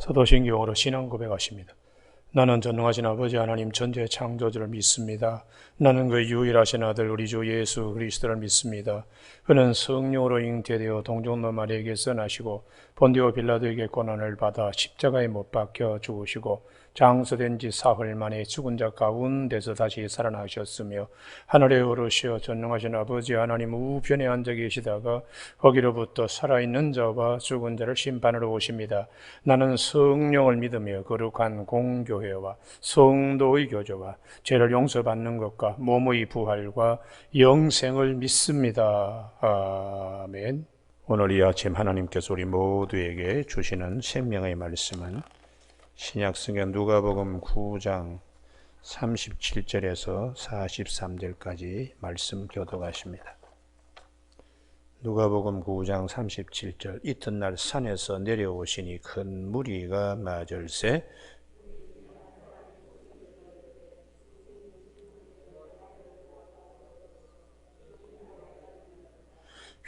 사도신경으로 신앙 고백하십니다. 나는 전능하신 아버지 하나님 전지의 창조주를 믿습니다. 나는 그 유일하신 아들 우리 주 예수 그리스도를 믿습니다. 그는 성령으로 잉태되어 동정노 마리아에게서 나시고 본디오 빌라도에게 고난을 받아 십자가에 못 박혀 죽으시고 장서된 지 사흘 만에 죽은 자 가운데서 다시 살아나셨으며 하늘에 오르시어 전능하신 아버지 하나님 우편에 앉아 계시다가 거기로부터 살아있는 자와 죽은 자를 심판하러 오십니다. 나는 성령을 믿으며 거룩한 공교회와 성도의 교제와 죄를 용서받는 것과 몸의 부활과 영생을 믿습니다. 아멘. 오늘 이 아침 하나님께서 우리 모두에게 주시는 생명의 말씀은 신약성경 누가복음 9장 37절에서 43절까지 말씀 교독하십니다. 누가복음 9장 37절 이튿날 산에서 내려오시니 큰 무리가 맞을세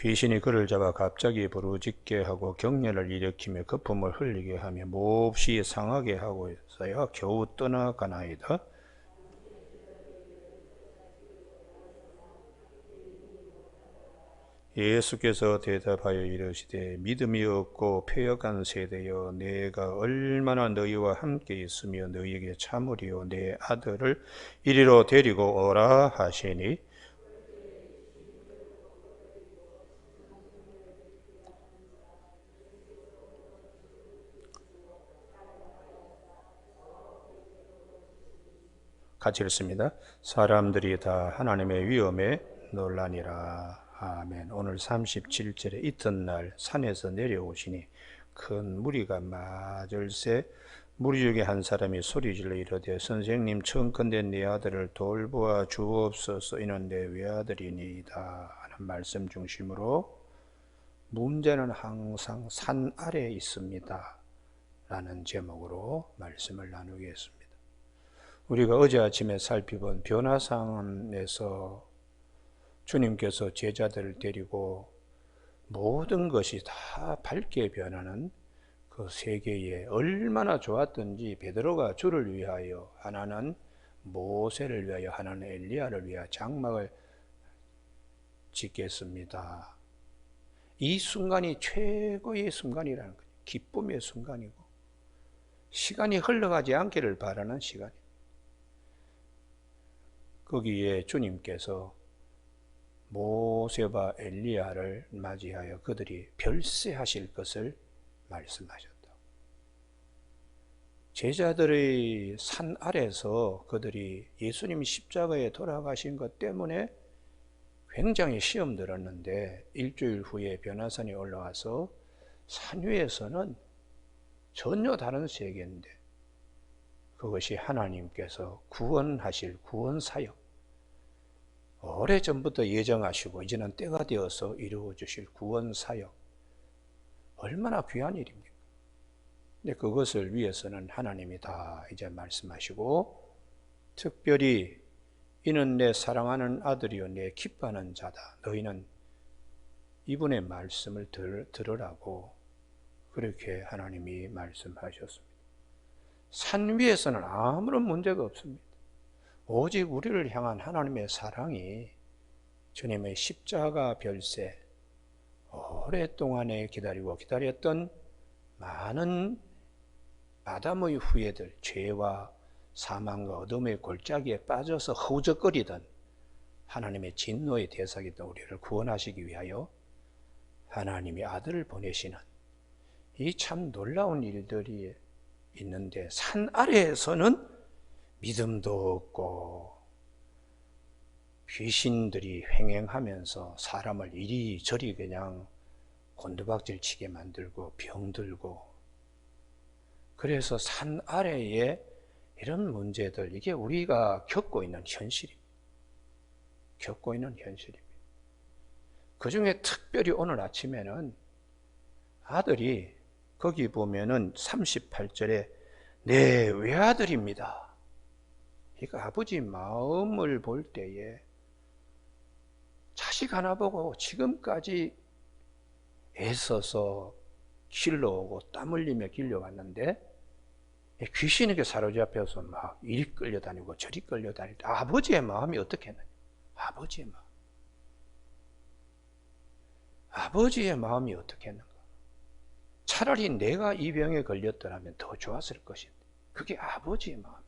귀신이 그를 잡아 갑자기 부르짖게 하고 경련을 일으키며 거품을 흘리게 하며 몹시 상하게 하고 있어야 겨우 떠나가나이다. 예수께서 대답하여 이르시되 믿음이 없고 패역한 세대여 내가 얼마나 너희와 함께 있으며 너희에게 참으리요 내 아들을 이리로 데리고 오라 하시니 같이 읽습니다. 사람들이 다 하나님의 위엄에 놀라니라. 아멘. 오늘 37절에 이튿날 산에서 내려오시니 큰 무리가 맞을세 무리 중에 한 사람이 소리질러 이르되 선생님 청컨대 네 아들을 돌보아 주옵소서 이는 내 외아들이니이다 하는 말씀 중심으로 문제는 항상 산 아래에 있습니다 라는 제목으로 말씀을 나누겠습니다. 우리가 어제 아침에 살펴본 변화산에서 주님께서 제자들을 데리고 모든 것이 다 밝게 변하는 그 세계에 얼마나 좋았던지 베드로가 주를 위하여 하나는 모세를 위하여 하나는 엘리야를 위하여 장막을 짓겠습니다. 이 순간이 최고의 순간이라는 거예요. 기쁨의 순간이고 시간이 흘러가지 않기를 바라는 시간이에요. 거기에 주님께서 모세와 엘리야를 맞이하여 그들이 별세하실 것을 말씀하셨다. 제자들의 산 아래서 그들이 예수님이 십자가에 돌아가신 것 때문에 굉장히 시험 들었는데 일주일 후에 변화산에 올라와서 산 위에서는 전혀 다른 세계인데 그것이 하나님께서 구원하실 구원사역 오래전부터 예정하시고 이제는 때가 되어서 이루어 주실 구원사역 얼마나 귀한 일입니까? 근데 그것을 위해서는 하나님이 다 이제 말씀하시고 특별히 이는 내 사랑하는 아들이요 내 기뻐하는 자다. 너희는 이분의 말씀을 들으라고 그렇게 하나님이 말씀하셨습니다. 산 위에서는 아무런 문제가 없습니다. 오직 우리를 향한 하나님의 사랑이 주님의 십자가 별세 오랫동안에 기다렸던 많은 아담의 후예들 죄와 사망과 어둠의 골짜기에 빠져서 허우적거리던 하나님의 진노의 대상이던 우리를 구원하시기 위하여 하나님이 아들을 보내시는 이 참 놀라운 일들이 있는데 산 아래에서는 믿음도 없고 귀신들이 횡행하면서 사람을 이리저리 그냥 곤두박질 치게 만들고 병들고 그래서 산 아래에 이런 문제들 이게 우리가 겪고 있는 현실입니다. 그 중에 특별히 오늘 아침에는 아들이 거기 보면은 38절에 내 외아들입니다. 그러니까 아버지 마음을 볼 때에 자식 하나 보고 지금까지 애써서 길러오고 땀 흘리며 길려왔는데 귀신에게 사로잡혀서 막 이리 끌려다니고 저리 끌려다닐 때 아버지의 마음이 어떻게 했느냐. 아버지의 마음이 어떻게 했는가. 차라리 내가 이 병에 걸렸더라면 더 좋았을 것인데 그게 아버지의 마음입니다.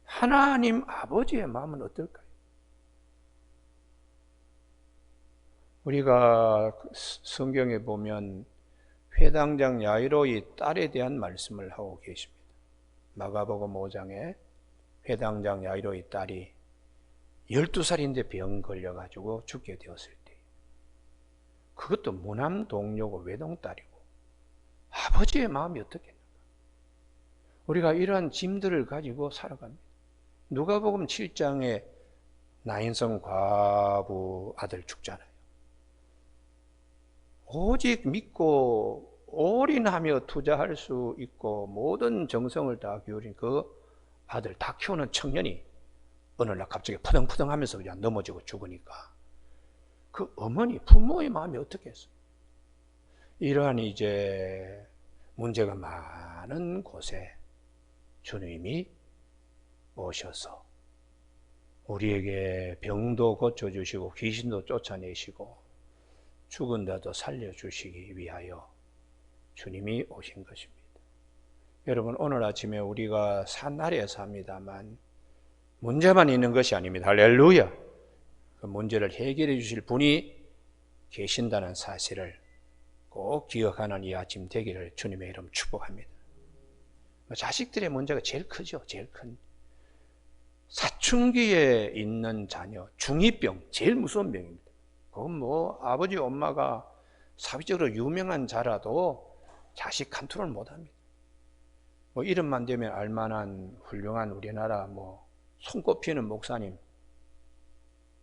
하나님 아버지의 마음은 어떨까요? 우리가 성경에 보면 회당장 야이로의 딸에 대한 말씀을 하고 계십니다. 마가복음 5장에 회당장 야이로의 딸이 12살인데 병 걸려가지고 죽게 되었을 때, 그것도 무남 동료고 외동딸이고 아버지의 마음이 어떻겠는가. 우리가 이러한 짐들을 가지고 살아갑니다. 누가복음 7장에 나인성 과부 아들 죽잖아요. 오직 믿고 올인하며 투자할 수 있고 모든 정성을 다 기울인 그 아들 다 키우는 청년이 어느 날 갑자기 푸덩푸덩 하면서 그냥 넘어지고 죽으니까 그 어머니, 부모의 마음이 어떻게 했어요? 이러한 이제 문제가 많은 곳에 주님이 오셔서 우리에게 병도 고쳐주시고 귀신도 쫓아내시고 죽은 자도 살려주시기 위하여 주님이 오신 것입니다. 여러분, 오늘 아침에 우리가 산 아래에 삽니다만 문제만 있는 것이 아닙니다. 할렐루야! 그 문제를 해결해 주실 분이 계신다는 사실을 꼭 기억하는 이 아침 되기를 주님의 이름 축복합니다. 자식들의 문제가 제일 크죠. 제일 큰. 사춘기에 있는 자녀, 중2병, 제일 무서운 병입니다. 그건 뭐 아버지 엄마가 사회적으로 유명한 자라도 자식 컨트롤 못합니다. 뭐 이름만 되면 알만한 훌륭한 우리나라 뭐 손꼽히는 목사님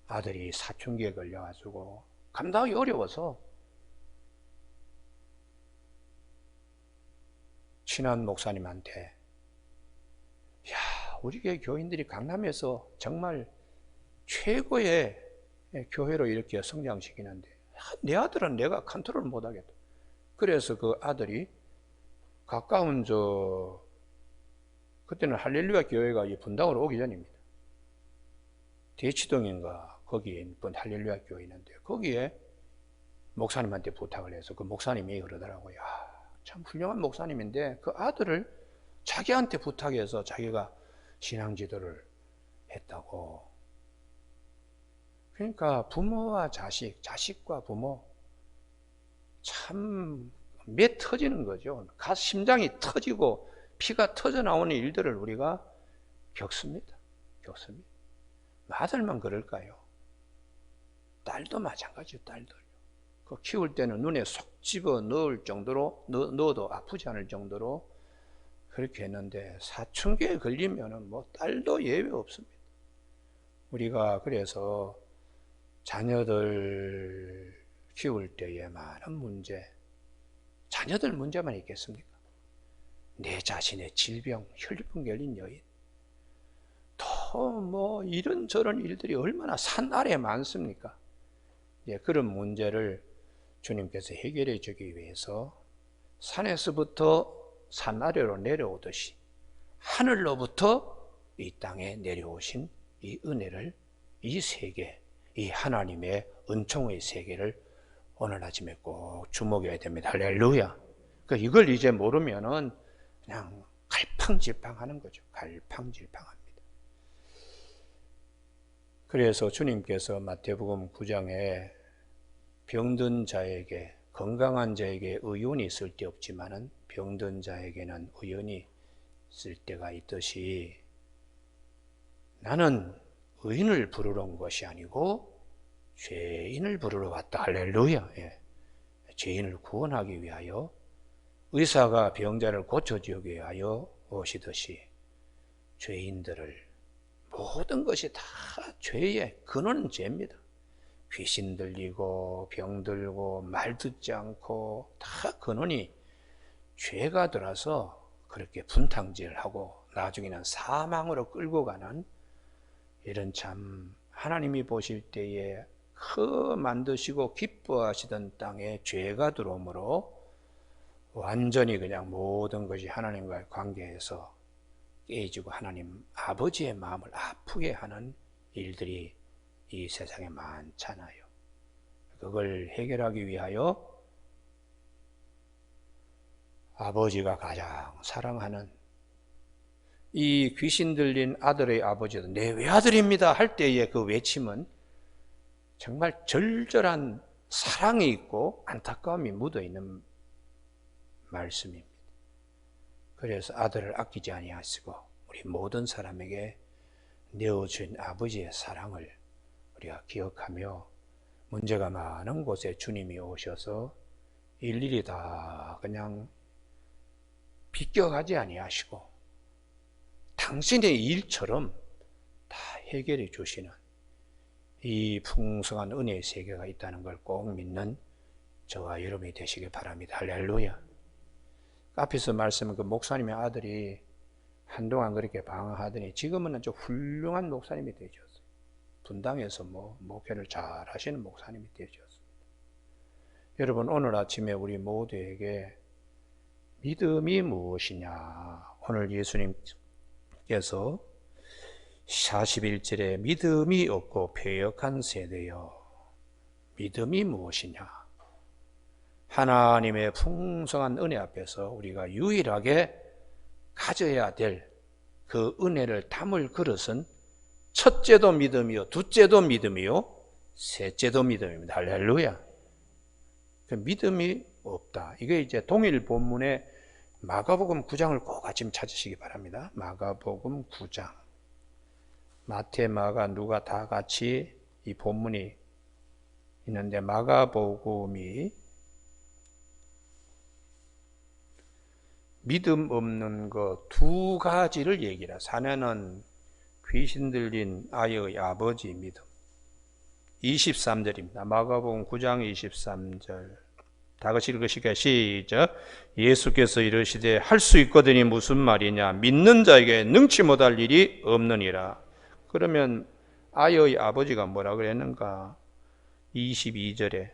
아들이 사춘기에 걸려가지고 감당하기 어려워서 친한 목사님한테, 야, 우리 교회 교인들이 강남에서 정말 최고의 교회로 이렇게 성장시키는데 내 아들은 내가 컨트롤 못하겠다. 그래서 그 아들이 가까운 그때는 할렐루야 교회가 분당으로 오기 전입니다. 대치동인가 거기에 할렐루야 교회 있는데 거기에 목사님한테 부탁을 해서 그 목사님이 그러더라고요. 참 훌륭한 목사님인데 그 아들을 자기한테 부탁해서 자기가 신앙지도를 했다고. 그러니까 부모와 자식, 자식과 부모 참 매 터지는 거죠. 심장이 터지고 피가 터져 나오는 일들을 우리가 겪습니다. 아들만 그럴까요? 딸도 마찬가지요. 딸도. 그 키울 때는 눈에 쏙 집어 넣을 정도로 넣어도 아프지 않을 정도로 그렇게 했는데 사춘기에 걸리면은 뭐 딸도 예외 없습니다. 우리가 그래서 자녀들 키울 때에 많은 문제, 자녀들 문제만 있겠습니까? 내 자신의 질병, 혈류증 걸린 여인, 또 뭐 이런저런 일들이 얼마나 산 아래에 많습니까? 그런 문제를 주님께서 해결해 주기 위해서 산에서부터 산 아래로 내려오듯이 하늘로부터 이 땅에 내려오신 이 은혜를, 이 세계, 이 하나님의 은총의 세계를 오늘 아침에 꼭 주목해야 됩니다. 할렐루야. 그러니까 이걸 이제 모르면은 그냥 갈팡질팡하는 거죠. 갈팡질팡합니다. 그래서 주님께서 마태복음 9장에 병든 자에게, 건강한 자에게 의원이 있을 데 없지만은 병든 자에게는 의원이 있을 때가 있듯이 나는 의인을 부르러 온 것이 아니고 죄인을 부르러 왔다. 할렐루야. 죄인을 구원하기 위하여, 의사가 병자를 고쳐주기 위하여 오시듯이 죄인들을, 모든 것이 다 죄의 근원은 죄입니다. 귀신 들리고 병 들고 말 듣지 않고 다 근원이 죄가 들어서 그렇게 분탕질하고 나중에는 사망으로 끌고 가는 이런 참 하나님이 보실 때에 만드시고 기뻐하시던 땅에 죄가 들어오므로 완전히 그냥 모든 것이 하나님과의 관계에서 깨지고 하나님 아버지의 마음을 아프게 하는 일들이 이 세상에 많잖아요. 그걸 해결하기 위하여 아버지가 가장 사랑하는 이 귀신 들린 아들의 아버지도 내 외아들입니다 할 때의 그 외침은 정말 절절한 사랑이 있고 안타까움이 묻어있는 말씀입니다. 그래서 아들을 아끼지 아니하시고 우리 모든 사람에게 내어준 아버지의 사랑을 우리가 기억하며 문제가 많은 곳에 주님이 오셔서 일일이 다 그냥 비껴가지 아니하시고 당신의 일처럼 다 해결해 주시는 이 풍성한 은혜의 세계가 있다는 걸 꼭 믿는 저와 여러분이 되시길 바랍니다. 할렐루야. 앞에서 말씀은 그 목사님의 아들이 한동안 그렇게 방황하더니 지금은 아주 훌륭한 목사님이 되셨어요. 분당에서 목회를 잘 하시는 목사님이 되셨습니다. 여러분, 오늘 아침에 우리 모두에게 믿음이 무엇이냐? 오늘 예수님께서 41절에 믿음이 없고 패역한 세대여, 믿음이 무엇이냐? 하나님의 풍성한 은혜 앞에서 우리가 유일하게 가져야 될 그 은혜를 담을 그릇은 첫째도 믿음이요, 둘째도 믿음이요, 셋째도 믿음입니다. 할렐루야. 그 믿음이 없다. 이게 이제 동일 본문의 마가복음 9장을 꼭 아침 찾으시기 바랍니다. 마가복음 9장. 마태, 마가, 누가 다 같이 이 본문이 있는데 마가복음이 믿음 없는 것 두 가지를 얘기해요. 하나는 귀신 들린 아이의 아버지 믿음. 23절입니다. 마가복음 9장 23절. 다 같이 읽으시게 시작. 예수께서 이르시되 할 수 있거든이 무슨 말이냐? 믿는 자에게 능치 못할 일이 없느니라. 그러면 아이의 아버지가 뭐라 그랬는가? 22절에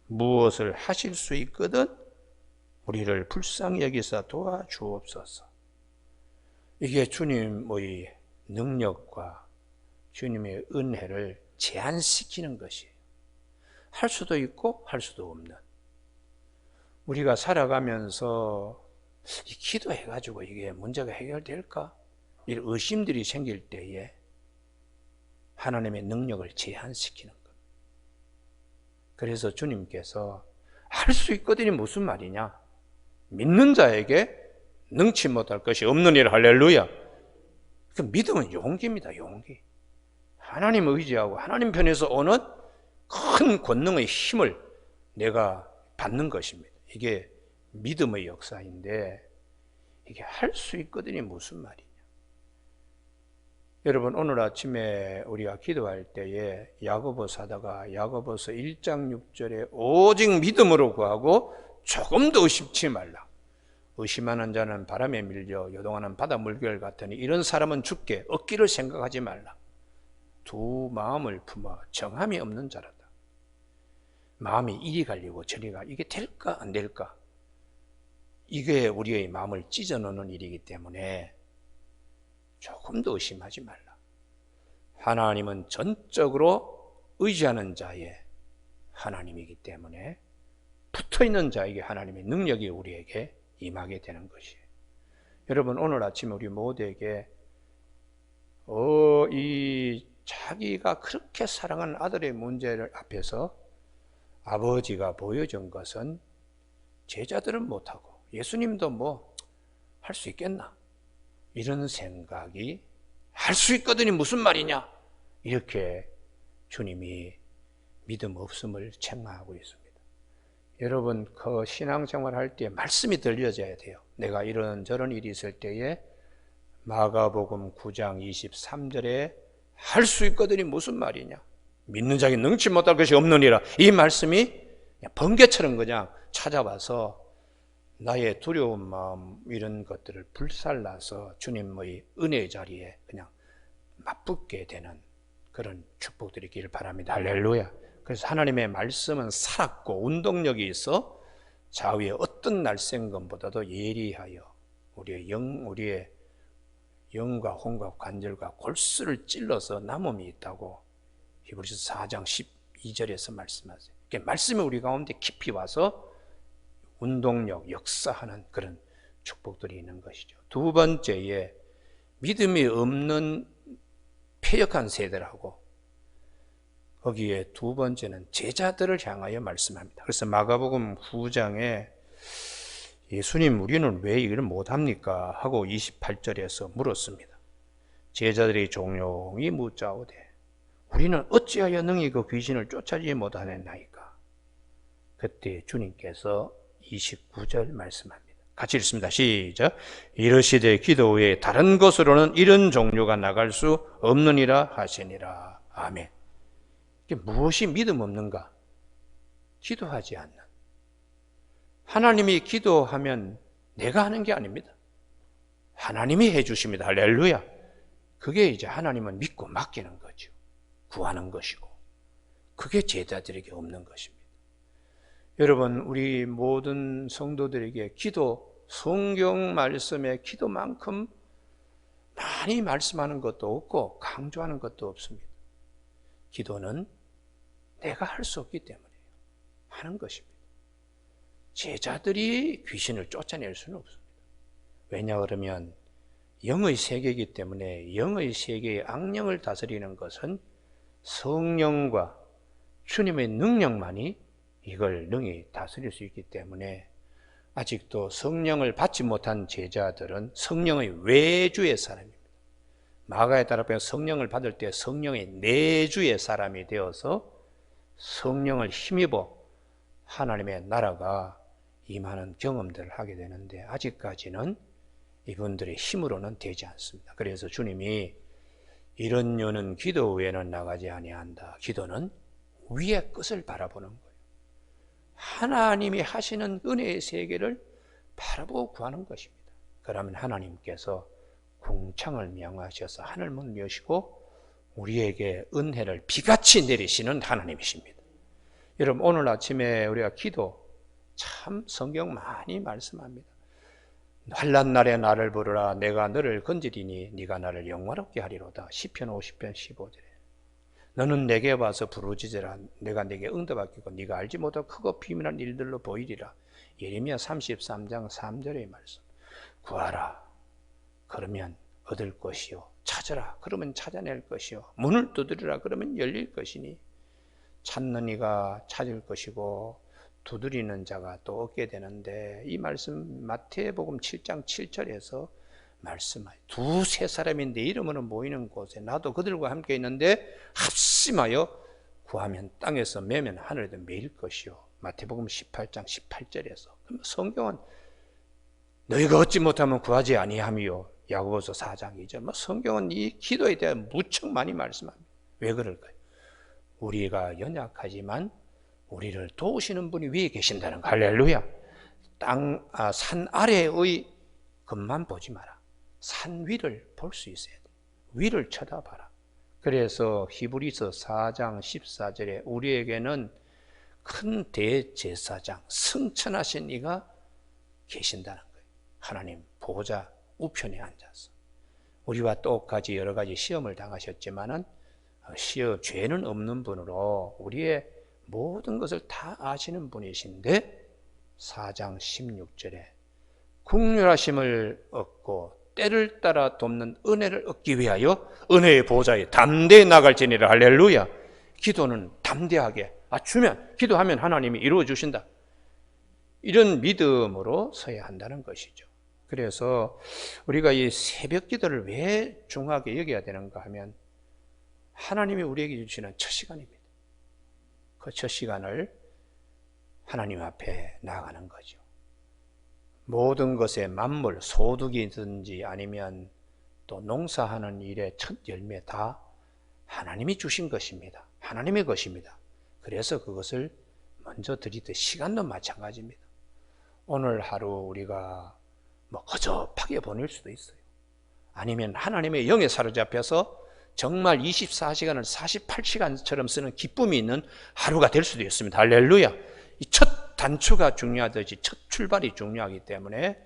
무엇을 하실 수 있거든 우리를 불쌍히 여기사 도와주옵소서. 이게 주님의 능력과 주님의 은혜를 제한시키는 것이에요. 할 수도 있고 할 수도 없는. 우리가 살아가면서 기도해가지고 이게 문제가 해결될까? 이런 의심들이 생길 때에 하나님의 능력을 제한시키는 것. 그래서 주님께서 할 수 있거든이 무슨 말이냐? 믿는 자에게 능치 못할 것이 없느니라. 할렐루야. 그 믿음은 용기입니다. 용기. 하나님 의지하고 하나님 편에서 오는 큰 권능의 힘을 내가 받는 것입니다. 이게 믿음의 역사인데 이게 할 수 있거든이 무슨 말이냐? 여러분, 오늘 아침에 우리가 기도할 때에 야고보서 하다가 야고보서 1장 6절에 오직 믿음으로 구하고 조금도 의심치 말라. 의심하는 자는 바람에 밀려 요동하는 바다 물결 같으니 이런 사람은 죽게 얻기를 생각하지 말라. 두 마음을 품어 정함이 없는 자라다. 마음이 이리 갈리고 저리 가. 이게 될까 안 될까? 이게 우리의 마음을 찢어놓는 일이기 때문에 조금도 의심하지 말라. 하나님은 전적으로 의지하는 자의 하나님이기 때문에 붙어있는 자에게 하나님의 능력이 우리에게 임하게 되는 것이에요. 여러분, 오늘 아침에 우리 모두에게 이 자기가 그렇게 사랑하는 아들의 문제를 앞에서 아버지가 보여준 것은 제자들은 못하고 예수님도 뭐 할 수 있겠나? 이런 생각이 할 수 있거든이 무슨 말이냐? 이렇게 주님이 믿음 없음을 책망하고 있습니다. 여러분, 그 신앙생활 할 때 말씀이 들려져야 돼요. 내가 이런저런 일이 있을 때에 마가복음 9장 23절에 할 수 있거든이 무슨 말이냐? 믿는 자에게 능치 못할 것이 없느니라. 이 말씀이 번개처럼 그냥 찾아와서 나의 두려운 마음 이런 것들을 불살라서 주님의 은혜의 자리에 그냥 맞붙게 되는 그런 축복들이 있기를 바랍니다. 할렐루야. 그래서 하나님의 말씀은 살았고 운동력이 있어 좌우의 어떤 날쌘것보다도 예리하여 우리의 영과 혼과 관절과 골수를 찔러서 남음이 있다고 히브리서 4장 12절에서 말씀하세요. 말씀이 우리 가운데 깊이 와서 운동력, 역사하는 그런 축복들이 있는 것이죠. 두 번째에 믿음이 없는 패역한 세대라고, 거기에 두 번째는 제자들을 향하여 말씀합니다. 그래서 마가복음 9장에 예수님 우리는 왜 이걸 못합니까? 하고 28절에서 물었습니다. 제자들이 종용이 묻자오되 우리는 어찌하여 능히 그 귀신을 쫓아지 못하겠나이까? 그때 주님께서 29절 말씀합니다. 같이 읽습니다. 시작. 이르시되 기도 외에 다른 것으로는 이런 종류가 나갈 수 없느니라 하시니라. 아멘. 이게 무엇이 믿음 없는가? 기도하지 않는. 하나님이 기도하면 내가 하는 게 아닙니다. 하나님이 해주십니다. 할렐루야. 그게 이제 하나님은 믿고 맡기는 거죠. 구하는 것이고. 그게 제자들에게 없는 것입니다. 여러분, 우리 모든 성도들에게 기도, 성경 말씀의 기도만큼 많이 말씀하는 것도 없고 강조하는 것도 없습니다. 기도는 내가 할 수 없기 때문에 하는 것입니다. 제자들이 귀신을 쫓아낼 수는 없습니다. 왜냐 그러면 영의 세계이기 때문에 영의 세계의 악령을 다스리는 것은 성령과 주님의 능력만이 이걸 능히 다스릴 수 있기 때문에 아직도 성령을 받지 못한 제자들은 성령의 외주의 사람입니다. 마가에 따라 보면 성령을 받을 때 성령의 내주의 사람이 되어서 성령을 힘입어 하나님의 나라가 임하는 경험들을 하게 되는데 아직까지는 이분들의 힘으로는 되지 않습니다. 그래서 주님이 이런 여는 기도 외에는 나가지 아니한다. 기도는 위의 끝을 바라보는 거예요. 하나님이 하시는 은혜의 세계를 바라보고 구하는 것입니다. 그러면 하나님께서 궁창을 명하셔서 하늘문 여시고 우리에게 은혜를 비같이 내리시는 하나님이십니다. 여러분, 오늘 아침에 우리가 기도 참 성경 많이 말씀합니다. 환난 날에 나를 부르라. 내가 너를 건지리니 네가 나를 영화롭게 하리로다. 시편 50편 15절에 너는 내게 와서 부르짖으라. 내가 네게 응답하겠고 네가 알지 못하고 크고 비밀한 일들로 보이리라. 예레미야 33장 3절의 말씀. 구하라. 그러면 얻을 것이요. 찾으라. 그러면 찾아낼 것이요. 문을 두드리라. 그러면 열릴 것이니 찾는 이가 찾을 것이고 두드리는 자가 또 얻게 되는데, 이 말씀 마태복음 7장 7절에서 말씀하여 두세 사람이 내 이름으로 모이는 곳에 나도 그들과 함께 있는데 합심하여 구하면 땅에서 매면 하늘에도 매일 것이요. 마태복음 18장 18절에서. 성경은 너희가 얻지 못하면 구하지 아니하며 야고보서 4장 2절. 성경은 이 기도에 대해 무척 많이 말씀합니다. 왜 그럴까요? 우리가 연약하지만 우리를 도우시는 분이 위에 계신다는 거. 할렐루야. 산 아래의 것만 보지 마라. 산 위를 볼 수 있어야 돼. 위를 쳐다봐라. 그래서 히브리서 4장 14절에 우리에게는 큰 대제사장, 승천하신 이가 계신다는 거예요. 하나님 보호자 우편에 앉아서. 우리와 똑같이 여러 가지 시험을 당하셨지만은 죄는 없는 분으로 우리의 모든 것을 다 아시는 분이신데 4장 16절에 긍휼하심을 얻고 때를 따라 돕는 은혜를 얻기 위하여 은혜의 보좌에 담대히 나갈지니라. 할렐루야. 기도는 담대하게 주면, 기도하면 하나님이 이루어 주신다. 이런 믿음으로 서야 한다는 것이죠. 그래서 우리가 이 새벽 기도를 왜 중하게 여겨야 되는가 하면 하나님이 우리에게 주시는 첫 시간입니다. 그 첫 시간을 하나님 앞에 나아가는 거죠. 모든 것에 만물, 소득이든지 아니면 또 농사하는 일의 첫 열매 다 하나님이 주신 것입니다. 하나님의 것입니다. 그래서 그것을 먼저 드리듯 시간도 마찬가지입니다. 오늘 하루 우리가 허접하게 보낼 수도 있어요. 아니면 하나님의 영에 사로잡혀서 정말 24시간을 48시간처럼 쓰는 기쁨이 있는 하루가 될 수도 있습니다. 할렐루야. 이 첫 단추가 중요하듯이 첫 출발이 중요하기 때문에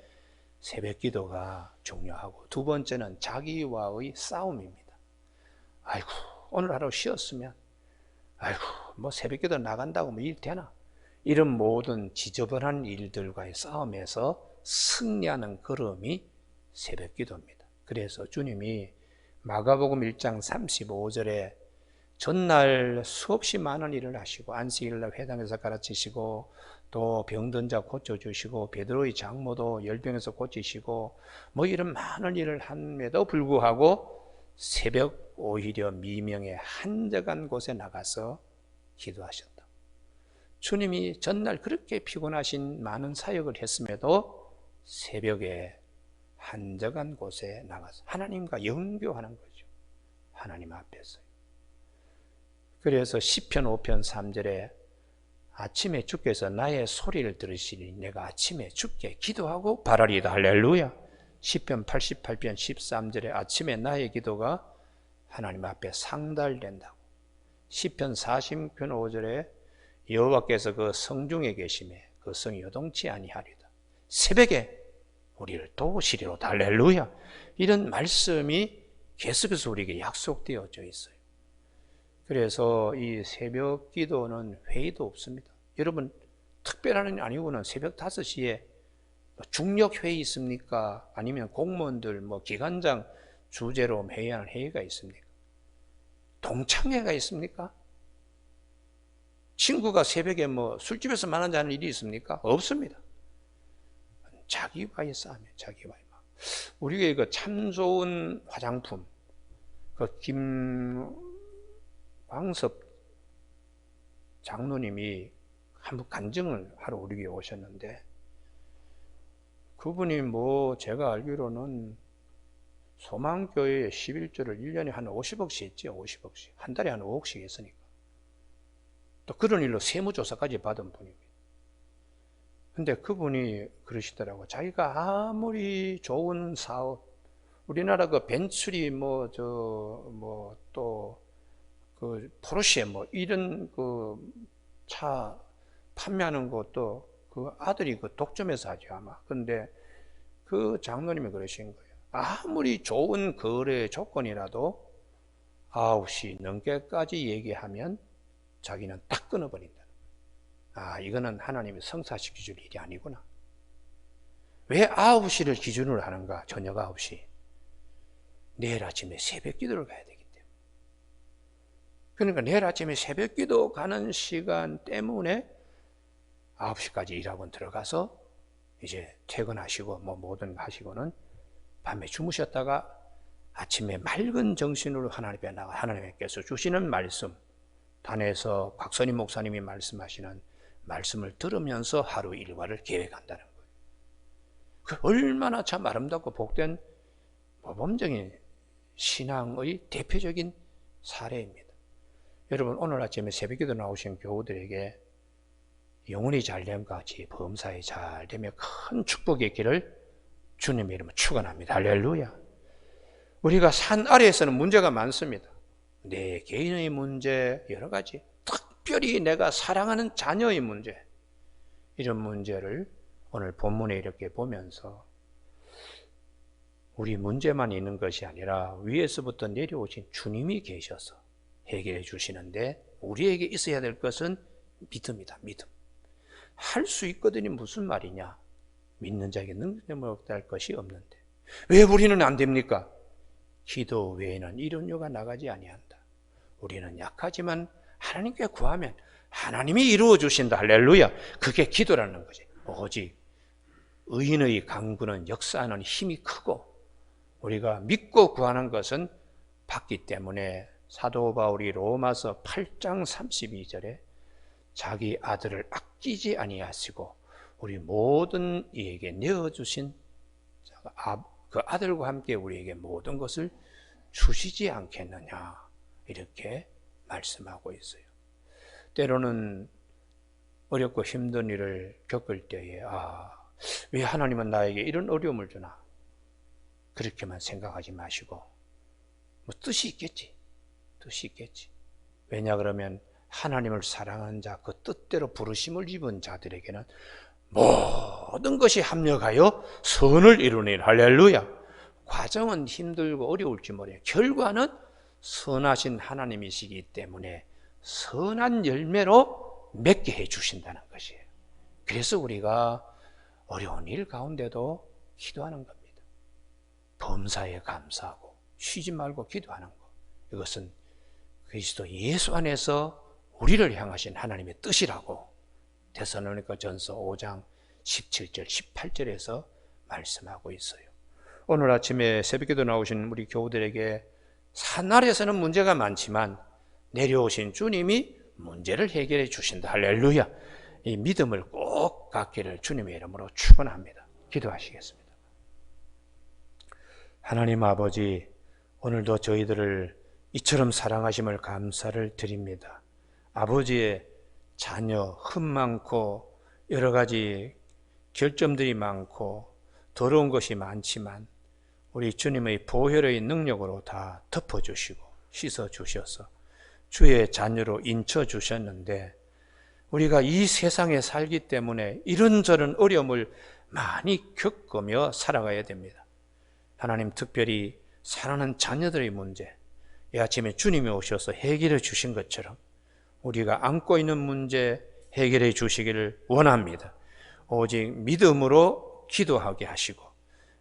새벽 기도가 중요하고, 두 번째는 자기와의 싸움입니다. 아이고, 오늘 하루 쉬었으면, 아이고, 뭐 새벽 기도 나간다고 뭐 일 되나? 이런 모든 지저분한 일들과의 싸움에서 승리하는 걸음이 새벽 기도입니다. 그래서 주님이 마가복음 1장 35절에 전날 수없이 많은 일을 하시고, 안식일날 회당에서 가르치시고, 또 병든 자 고쳐주시고, 베드로의 장모도 열병에서 고치시고, 뭐 이런 많은 일을 함에도 불구하고 새벽 오히려 미명에 한적한 곳에 나가서 기도하셨다. 주님이 전날 그렇게 피곤하신 많은 사역을 했음에도 새벽에 한적한 곳에 나가서 하나님과 영교하는 거죠. 하나님 앞에서. 그래서 시편 5편 3절에 아침에 주께서 나의 소리를 들으시니 내가 아침에 주께 기도하고 바라리이다. 할렐루야. 시편 88편 13절에 아침에 나의 기도가 하나님 앞에 상달된다고. 시편 40편 5절에 여호와께서 그 성중에 계심에 그 성이 요동치 아니하리다. 새벽에 우리를 도우시리로다. 할렐루야. 이런 말씀이 계속해서 우리에게 약속되어져 있어요. 그래서 이 새벽 기도는 회의도 없습니다. 여러분, 특별한 일 아니고는 새벽 5시에 중력 회의 있습니까? 아니면 공무원들 기관장 주재로 회의하는 회의가 있습니까? 동창회가 있습니까? 친구가 새벽에 술집에서 만나자는 일이 있습니까? 없습니다. 자기와의 싸움이에요. 자기와의 싸움. 우리가 참 좋은 화장품, 김광섭 장로님이 한번 간증을 하러 우리 교회 오셨는데, 그분이 제가 알기로는 소망교회에 11조를 1년에 한 50억씩 했죠. 50억씩. 한 달에 한 5억씩 했으니까. 또 그런 일로 세무조사까지 받은 분입니다. 근데 그분이 그러시더라고요. 자기가 아무리 좋은 사업, 우리나라 벤츠리 또 포르쉐 이런 차 판매하는 것도 그 아들이 독점해서 하죠, 아마. 근데 그 장로님이 그러신 거예요. 아무리 좋은 거래 조건이라도 9시 넘게까지 얘기하면 자기는 딱 끊어버린다. 이거는 하나님이 성사시켜줄 일이 아니구나. 왜 9시를 기준으로 하는가? 저녁 9시. 내일 아침에 새벽 기도를 가야 되기 때문에. 그러니까 내일 아침에 새벽 기도 가는 시간 때문에 9시까지 일하고 들어가서 이제 퇴근하시고 뭐든 하시고는 밤에 주무셨다가 아침에 맑은 정신으로 하나님 앞에 나가 하나님께서 주시는 말씀, 단에서 곽선임 목사님이 말씀하시는 말씀을 들으면서 하루 일과를 계획한다는 거예요. 그 얼마나 참 아름답고 복된 모범적인 신앙의 대표적인 사례입니다. 여러분, 오늘 아침에 새벽기도 나오신 교우들에게 영혼이 잘됨과 같이 범사에 잘되며 큰 축복의 길을 주님의 이름으로 축원합니다. 할렐루야. 우리가 산 아래에서는 문제가 많습니다. 내 개인의 문제, 여러 가지, 특별히 내가 사랑하는 자녀의 문제, 이런 문제를 오늘 본문에 이렇게 보면서 우리 문제만 있는 것이 아니라 위에서부터 내려오신 주님이 계셔서 해결해 주시는데, 우리에게 있어야 될 것은 믿음이다. 믿음. 할 수 있거든요. 무슨 말이냐? 믿는 자에게 능력할 것이 없는데 왜 우리는 안 됩니까? 기도 외에는 이런 요가 나가지 아니한다. 우리는 약하지만 하나님께 구하면 하나님이 이루어 주신다. 할렐루야. 그게 기도라는 거지. 오직 의인의 강구는 역사하는 힘이 크고, 우리가 믿고 구하는 것은 받기 때문에 사도 바울이 로마서 8장 32절에 자기 아들을 아끼지 아니하시고 우리 모든 이에게 내어주신 그 아들과 함께 우리에게 모든 것을 주시지 않겠느냐, 이렇게 말씀하고 있어요. 때로는 어렵고 힘든 일을 겪을 때에 왜 하나님은 나에게 이런 어려움을 주나, 그렇게만 생각하지 마시고 뜻이 있겠지. 뜻이 있겠지. 왜냐 그러면 하나님을 사랑한 자, 그 뜻대로 부르심을 입은 자들에게는 모든 것이 합력하여 선을 이루니 할렐루야. 과정은 힘들고 어려울지 모르겠어요. 결과는 선하신 하나님이시기 때문에 선한 열매로 맺게 해주신다는 것이에요. 그래서 우리가 어려운 일 가운데도 기도하는 겁니다. 범사에 감사하고 쉬지 말고 기도하는 것. 이것은 그리스도 예수 안에서 우리를 향하신 하나님의 뜻이라고 데살로니가전서 5장 17절 18절에서 말씀하고 있어요. 오늘 아침에 새벽기도 나오신 우리 교우들에게 산 아래에서는 문제가 많지만 내려오신 주님이 문제를 해결해 주신다. 할렐루야. 이 믿음을 꼭 갖기를 주님의 이름으로 축원합니다. 기도하시겠습니다. 하나님 아버지, 오늘도 저희들을 이처럼 사랑하심을 감사를 드립니다. 아버지의 자녀, 흠 많고 여러 가지 결점들이 많고 더러운 것이 많지만 우리 주님의 보혈의 능력으로 다 덮어주시고 씻어주셔서 주의 자녀로 인쳐주셨는데 우리가 이 세상에 살기 때문에 이런저런 어려움을 많이 겪으며 살아가야 됩니다. 하나님, 특별히 사랑하는 자녀들의 문제, 이 아침에 주님이 오셔서 해결해 주신 것처럼 우리가 안고 있는 문제 해결해 주시기를 원합니다. 오직 믿음으로 기도하게 하시고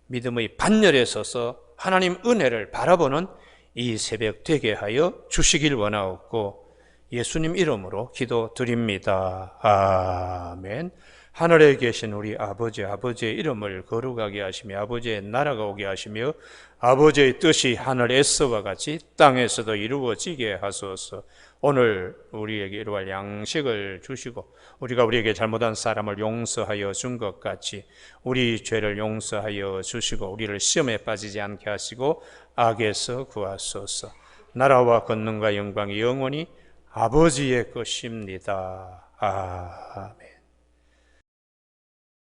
믿음의 반열에 서서 하나님 은혜를 바라보는 이 새벽 되게 하여 주시길 원하옵고 예수님 이름으로 기도드립니다. 아멘. 하늘에 계신 우리 아버지, 아버지의 이름을 거룩하게 하시며 아버지의 나라가 오게 하시며 아버지의 뜻이 하늘에서와 같이 땅에서도 이루어지게 하소서. 오늘 우리에게 이루어갈 양식을 주시고 우리가 우리에게 잘못한 사람을 용서하여 준 것 같이 우리 죄를 용서하여 주시고 우리를 시험에 빠지지 않게 하시고 악에서 구하소서. 나라와 권능과 영광이 영원히 아버지의 것입니다. 아멘.